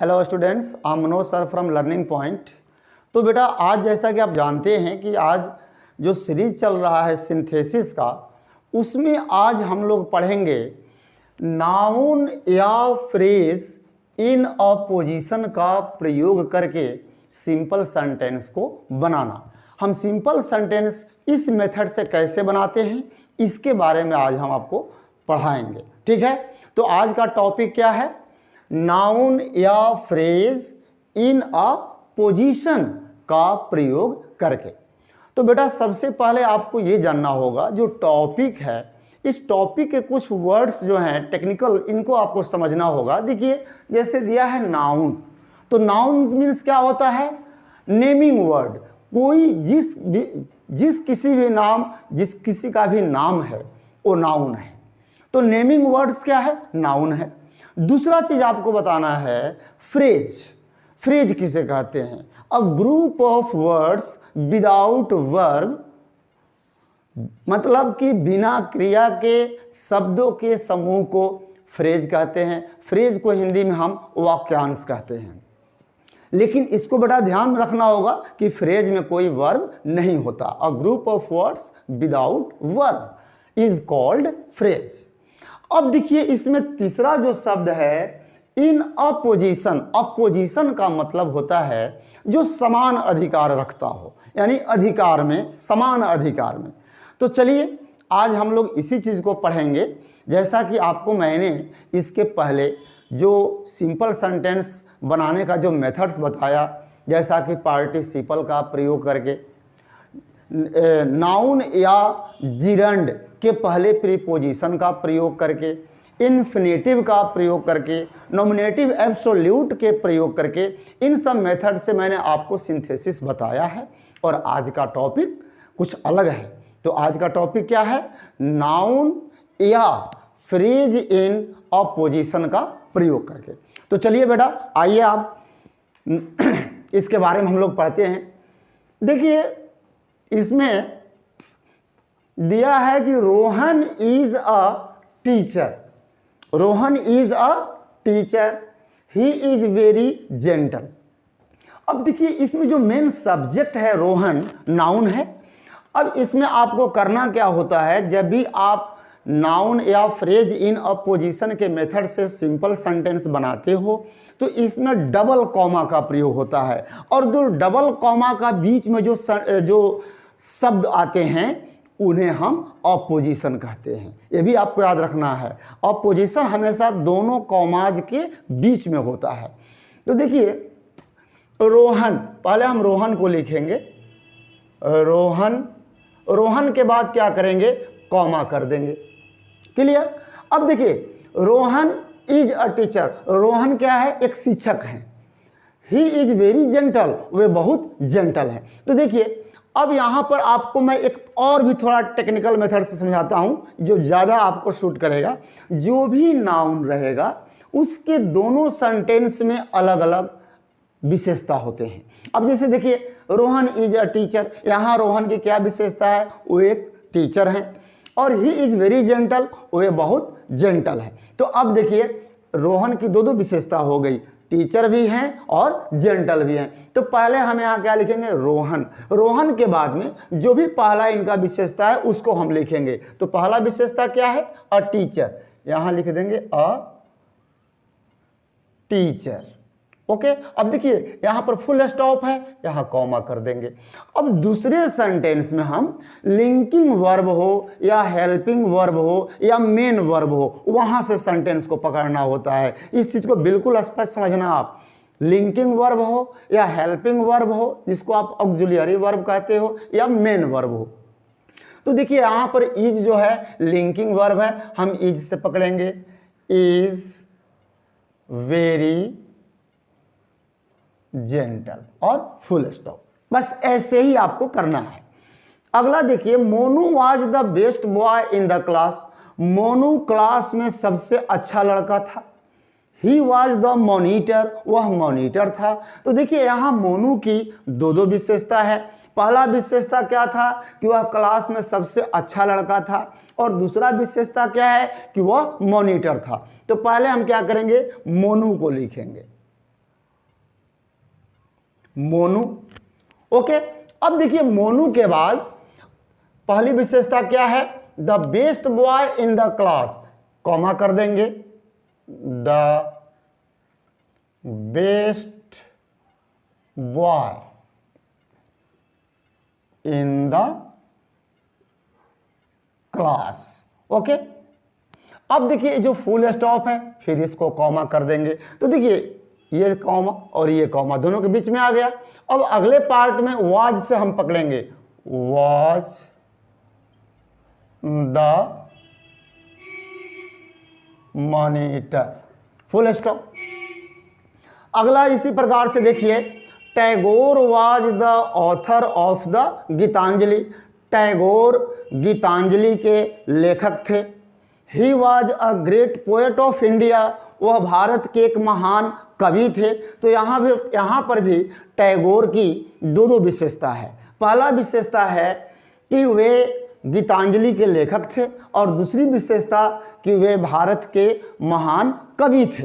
Hello students, I am Manoj sir from learning point. तो बेटा आज जैसा कि आप जानते हैं कि आज जो सीरीज चल रहा है सिंथेसिस का, उसमें आज हम लोग पढ़ेंगे नाउन या फ्रेज इन अ पोजीशन का प्रयोग करके सिंपल सेंटेंस को बनाना। हम सिंपल सेंटेंस इस मेथड से कैसे बनाते हैं इसके बारे में आज हम आपको पढ़ाएंगे। ठीक है, तो आज का टॉपिक क्या है? नाउन या फ्रेज इन अ पोजीशन का प्रयोग करके। तो बेटा सबसे पहले आपको ये जानना होगा जो टॉपिक है, इस टॉपिक के कुछ वर्ड्स जो हैं टेक्निकल, इनको आपको समझना होगा। देखिए जैसे दिया है नाउन, तो नाउन मीन्स क्या होता है? Naming word. कोई जिस किसी भी नाम, जिस किसी का भी नाम है वो नाउन है। तो नेमिंग वर्ड्स क्या है? नाउन है। दूसरा चीज आपको बताना है फ्रेज। फ्रेज किसे कहते हैं? A group of words without verb, मतलब कि बिना क्रिया के शब्दों के समूह को फ्रेज कहते हैं। फ्रेज को हिंदी में हम वाक्यांश कहते हैं। लेकिन इसको बड़ा ध्यान रखना होगा कि फ्रेज में कोई वर्ब नहीं होता। A group of words without verb is called phrase. अब देखिए इसमें तीसरा जो शब्द है इन अपोजिशन। अपोजिशन का मतलब होता है जो समान अधिकार रखता हो, यानी अधिकार में, समान अधिकार में। तो चलिए आज हम लोग इसी चीज़ को पढ़ेंगे। जैसा कि आपको मैंने इसके पहले जो सिंपल सेंटेंस बनाने का जो मेथड्स बताया, जैसा कि पार्टिसिपल का प्रयोग करके, नाउन या जिरंड के पहले प्रीपोजिशन का प्रयोग करके, इन्फिनेटिव का प्रयोग करके, नॉमिनेटिव एब्सोल्यूट के प्रयोग करके, इन सब मेथड से मैंने आपको सिंथेसिस बताया है। और आज का टॉपिक कुछ अलग है। तो आज का टॉपिक क्या है? नाउन या फ्रेज इन अपोजिशन का प्रयोग करके। तो चलिए बेटा आइए आप इसके बारे में हम लोग पढ़ते हैं। देखिए इसमें दिया है कि Rohan is a teacher. Rohan is a teacher, he is very gentle. अब देखिए इसमें जो मेन सब्जेक्ट है रोहन, नाउन है। अब इसमें आपको करना क्या होता है, जब भी आप नाउन या फ्रेज इन अ पोजीशन के मेथड से सिंपल सेंटेंस बनाते हो तो इसमें डबल कॉमा का प्रयोग होता है। और जो डबल कॉमा का बीच में जो शब्द आते हैं उन्हें हम अपोजिशन कहते हैं। ये भी आपको याद रखना है। अपोजिशन हमेशा दोनों कॉमाज के बीच में होता है। तो देखिए रोहन, पहले हम रोहन को लिखेंगे, रोहन। रोहन के बाद क्या करेंगे? कॉमा कर देंगे। क्लियर? अब देखिए Rohan is a teacher. Rohan क्या है? एक शिक्षक है। ही इज वेरी जेंटल, वे बहुत जेंटल हैं। तो देखिए अब यहाँ पर आपको मैं एक और भी थोड़ा टेक्निकल मेथड से समझाता हूँ जो ज़्यादा आपको सूट करेगा। जो भी नाउन रहेगा उसके दोनों सेंटेंस में अलग अलग विशेषता होते हैं। अब जैसे देखिए रोहन इज अ टीचर, यहाँ रोहन की क्या विशेषता है? वो एक टीचर है। और ही इज वेरी जेंटल, वे बहुत जेंटल है। तो अब देखिए रोहन की दो विशेषता हो गई, टीचर भी हैं और जेंटल भी हैं। तो पहले हम यहाँ क्या लिखेंगे? रोहन। रोहन के बाद में जो भी पहला इनका विशेषता है उसको हम लिखेंगे। तो पहला विशेषता क्या है? A teacher. यहाँ लिख देंगे अ टीचर। ओके। अब देखिए यहाँ पर फुल स्टॉप है, यहाँ कॉमा कर देंगे। अब दूसरे सेंटेंस में हम लिंकिंग वर्ब हो या हेल्पिंग वर्ब हो या मेन वर्ब हो, वहां से सेंटेंस को पकड़ना होता है। इस चीज को बिल्कुल स्पष्ट समझना आप। लिंकिंग वर्ब हो या हेल्पिंग वर्ब हो, जिसको आप ऑक्सिलियरी वर्ब कहते हो, या मेन वर्ब हो। तो देखिए यहाँ पर इज जो है लिंकिंग वर्ब है, हम इज से पकड़ेंगे। इज वेरी जेंटल और फुल स्टॉप। बस ऐसे ही आपको करना है। अगला देखिए Monu was the best boy in the class. Monu class में सबसे अच्छा लड़का था। ही वाज द मॉनिटर, वह मॉनिटर था। तो देखिए यहाँ मोनू की दो विशेषता है। पहला विशेषता क्या था? कि वह क्लास में सबसे अच्छा लड़का था। और दूसरा विशेषता क्या है? कि वह मॉनिटर था। तो पहले हम क्या करेंगे? मोनू को लिखेंगे। मोनू। ओके, अब देखिए मोनू के बाद पहली विशेषता क्या है, the best boy in the class, comma कर देंगे, the best boy in the class. Okay, अब देखिए जो फुल स्टॉप है फिर इसको कॉमा कर देंगे, तो देखिए ये कॉमा और ये कॉमा दोनों के बीच में आ गया। अब अगले पार्ट में वाज से हम पकड़ेंगे, was the monitor, full stop. अगला इसी प्रकार से देखिए, Tagore was the author of the Gitanjali, Tagore Gitanjali के लेखक थे। He was a great poet of India, वह भारत के एक महान कवि थे। तो यहाँ पर भी टैगोर की दो विशेषता है। पहला विशेषता है कि वे गीतांजलि के लेखक थे और दूसरी विशेषता कि वे भारत के महान कवि थे।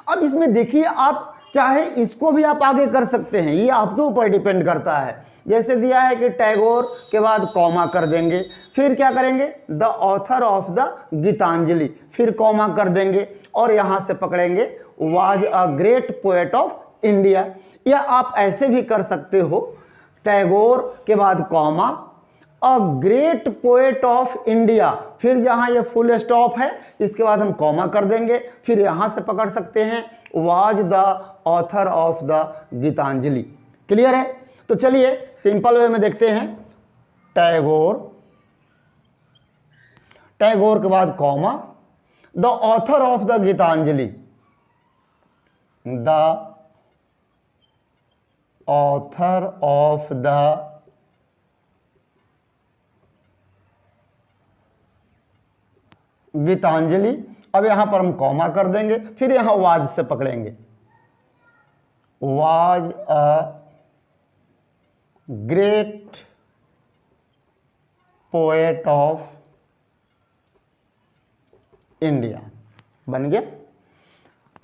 अब इसमें देखिए, आप चाहे इसको भी आप आगे कर सकते हैं, ये आपके ऊपर डिपेंड करता है। जैसे दिया है कि टैगोर के बाद कॉमा कर देंगे, फिर क्या करेंगे, the author of the Gitanjali, फिर कॉमा कर देंगे और यहाँ से पकड़ेंगे was a great poet of India. या आप ऐसे भी कर सकते हो, टैगोर के बाद comma, a great poet of India, फिर जहाँ ये फुल स्टॉप है इसके बाद हम कॉमा कर देंगे, फिर यहाँ से पकड़ सकते हैं was the author of the Gitanjali. Clear है? तो चलिए सिंपल वे में देखते हैं, टैगोर, टैगोर के बाद comma, the author of the Gitanjali, the author of the Gitanjali. अब यहां पर हम कॉमा कर देंगे, फिर यहां वाज से पकड़ेंगे, was a great poet of India, बन गया।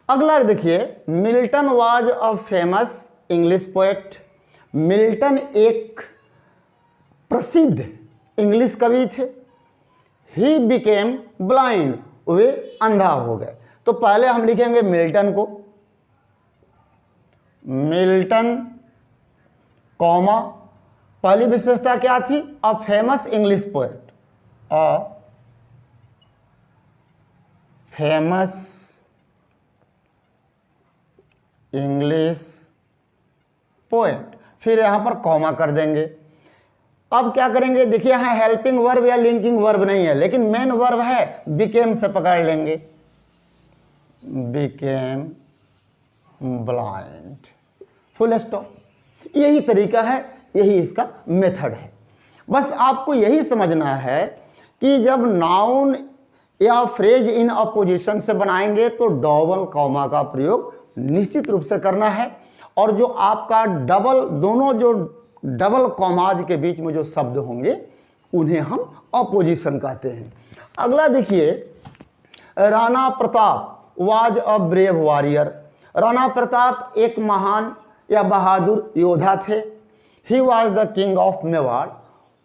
अगला देखिए, Milton was a famous English poet, Milton एक प्रसिद्ध इंग्लिश कवि थे। ही बिकेम ब्लाइंड, वे अंधा हो गए। तो पहले हम लिखेंगे मिल्टन को, मिल्टन कॉमा, पहली विशेषता क्या थी, a famous English poet, a famous English poet, फिर यहां पर कॉमा कर देंगे। अब क्या करेंगे, देखिए यहां हेल्पिंग वर्ब या लिंकिंग वर्ब नहीं है, लेकिन मेन वर्ब है, बिकेम से पकड़ लेंगे, बिकेम ब्लाइंड, फुल स्टॉप। यही तरीका है, यही इसका मेथड है। बस आपको यही समझना है कि जब नाउन या फ्रेज इन अपोजिशन से बनाएंगे तो डबल कॉमा का प्रयोग निश्चित रूप से करना है, और जो आपका डबल, दोनों जो डबल कॉमाज के बीच में जो शब्द होंगे उन्हें हम अपोजिशन कहते हैं। अगला देखिए, Rana Pratap was a brave warrior, Rana Pratap एक महान या बहादुर योद्धा थे। He was the king of Mewar,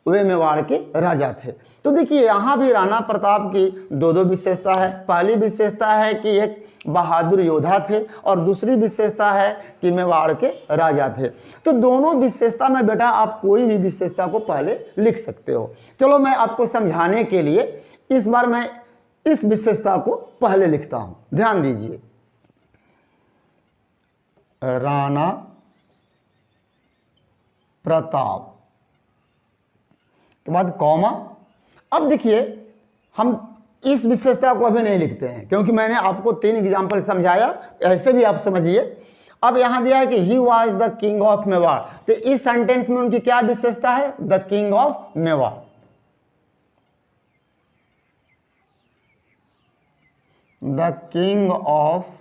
वे मेवाड़ के राजा थे। तो देखिए यहाँ भी राणा प्रताप की दो विशेषता है। पहली विशेषता है कि एक बहादुर योद्धा थे और दूसरी विशेषता है कि मेवाड़ के राजा थे। तो दोनों विशेषता में बेटा आप कोई भी विशेषता को पहले लिख सकते हो। चलो मैं आपको समझाने के लिए इस बार मैं इस विशेषता को पहले लिखता हूं, ध्यान दीजिए, राणा प्रताप के बाद कॉमा। अब देखिए हम इस विशेषता को अभी नहीं लिखते हैं क्योंकि मैंने आपको 3 एग्जाम्पल समझाया, ऐसे भी आप समझिए। अब यहां दिया है कि ही was the king of Mewar, तो इस सेंटेंस में उनकी क्या विशेषता है, the king of Mewar. The king of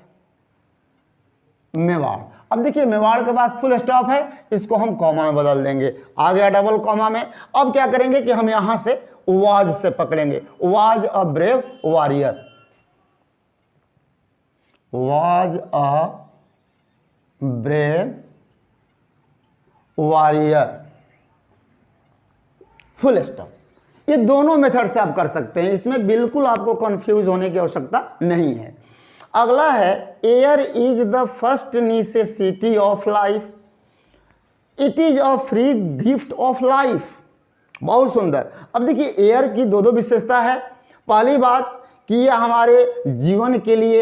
Mewar. अब देखिए मेवाड़ के पास फुल स्टॉप है, इसको हम कॉमा में बदल देंगे, आ गया डबल कॉमा में। अब क्या करेंगे कि हम यहां से वाज से पकड़ेंगे, was a brave warrior, was a brave warrior, full stop. ये दोनों मेथड से आप कर सकते हैं, इसमें बिल्कुल आपको कंफ्यूज होने की आवश्यकता नहीं है। अगला है air is the first necessity of life, it is a free gift of life. बहुत सुंदर। अब देखिए एयर की दो विशेषता है। पहली बात कि यह हमारे जीवन के लिए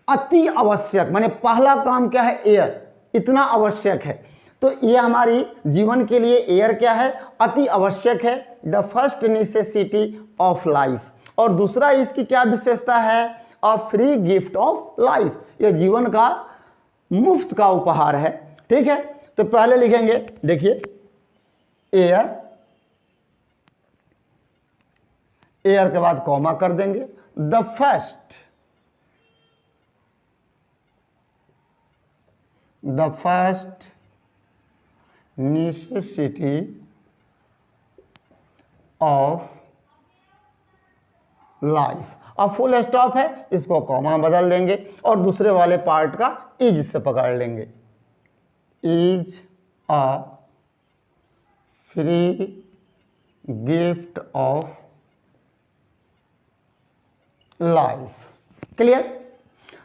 अति आवश्यक, माने पहला काम क्या है, एयर इतना आवश्यक है, तो यह हमारी जीवन के लिए एयर क्या है, अति आवश्यक है, the first necessity of life. और दूसरा इसकी क्या विशेषता है, a free gift of life, यह जीवन का मुफ्त का उपहार है। ठीक है, तो पहले लिखेंगे, देखिए एयर, एयर के बाद कॉमा कर देंगे, the first necessity of life. अब फुल स्टॉप है, इसको कॉमा बदल देंगे और दूसरे वाले पार्ट का इज से पकड़ लेंगे, is a free gift of life. Clear.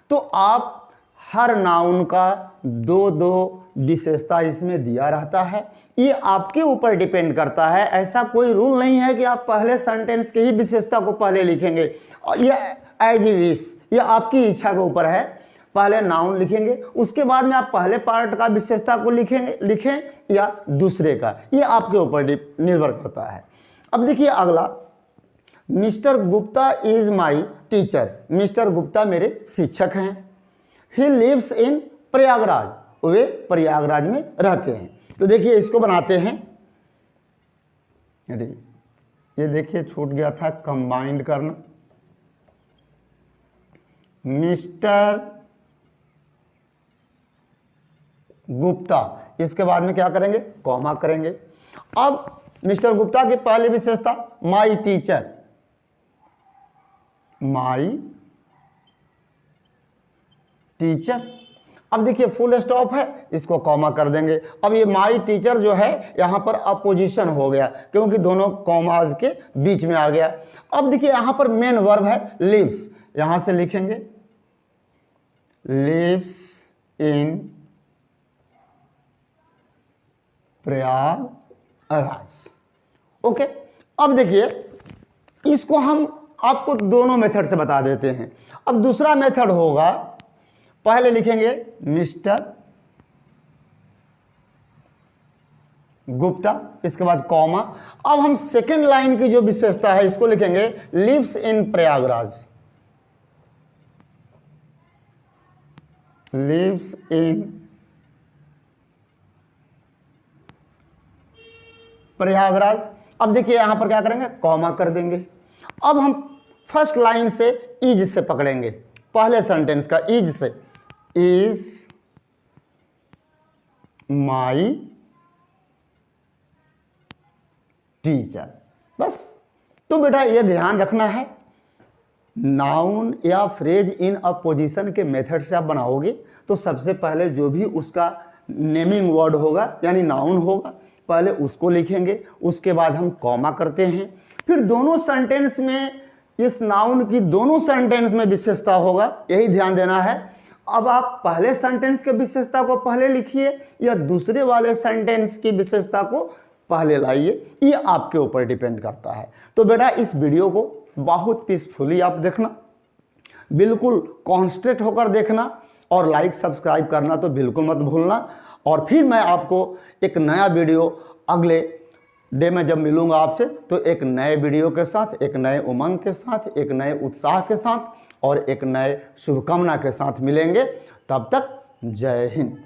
तो आप हर नाउन का दो विशेषता इसमें दिया रहता है, ये आपके ऊपर डिपेंड करता है। ऐसा कोई रूल नहीं है कि आप पहले सेंटेंस की ही विशेषता को पहले लिखेंगे, ये एज विश, ये आपकी इच्छा के ऊपर है। पहले नाउन लिखेंगे, उसके बाद में आप पहले पार्ट का विशेषता को लिखें या दूसरे का, ये आपके ऊपर निर्भर करता है। अब देखिए अगला, mister Gupta is my teacher, mister Gupta मेरे शिक्षक हैं। ही लिव्स इन प्रयागराज, वे प्रयागराज में रहते हैं। तो देखिए इसको बनाते हैं, ये देखिए छूट गया था कंबाइंड करना, मिस्टर गुप्ता, इसके बाद में क्या करेंगे, कॉमा करेंगे। अब मिस्टर गुप्ता की पहली विशेषता माई टीचर, माई टीचर। अब देखिए फुल स्टॉप है, इसको कॉमा कर देंगे। अब ये माई टीचर जो है यहां पर अपोजिशन हो गया, क्योंकि दोनों कॉमाज के बीच में आ गया। अब देखिए यहां पर मेन वर्ब है लिव्स, यहां से लिखेंगे लिव्स इन प्रयागराज। ओके, अब देखिए इसको हम आपको दोनों मेथड से बता देते हैं। अब दूसरा मेथड होगा, पहले लिखेंगे मिस्टर गुप्ता, इसके बाद कॉमा। अब हम सेकेंड लाइन की जो विशेषता है इसको लिखेंगे lives in Prayagraj, lives in Prayagraj. अब देखिए यहां पर क्या करेंगे, कॉमा कर देंगे। अब हम फर्स्ट लाइन से इज से पकड़ेंगे, पहले सेंटेंस का इज से, इज माई टीचर, बस। तो बेटा ये ध्यान रखना है, नाउन या फ्रेज इन अ पोजीशन के मेथड से आप बनाओगे तो सबसे पहले जो भी उसका नेमिंग वर्ड होगा यानी नाउन होगा, पहले उसको लिखेंगे, उसके बाद हम कॉमा करते हैं, फिर दोनों सेंटेंस में इस नाउन की दोनों सेंटेंस में विशेषता होगा, यही ध्यान देना है। अब आप पहले सेंटेंस के विशेषता को पहले लिखिए या दूसरे वाले सेंटेंस की विशेषता को पहले लाइए, ये आपके ऊपर डिपेंड करता है। तो बेटा इस वीडियो को बहुत पीसफुली आप देखना, बिल्कुल कॉन्सेंट्रेट होकर देखना और लाइक सब्सक्राइब करना तो बिल्कुल मत भूलना। और फिर मैं आपको एक नया वीडियो अगले डे में जब मिलूंगा आपसे तो एक नए वीडियो के साथ, एक नए उमंग के साथ, एक नए उत्साह के साथ और एक नए शुभकामना के साथ मिलेंगे। तब तक जय हिंद।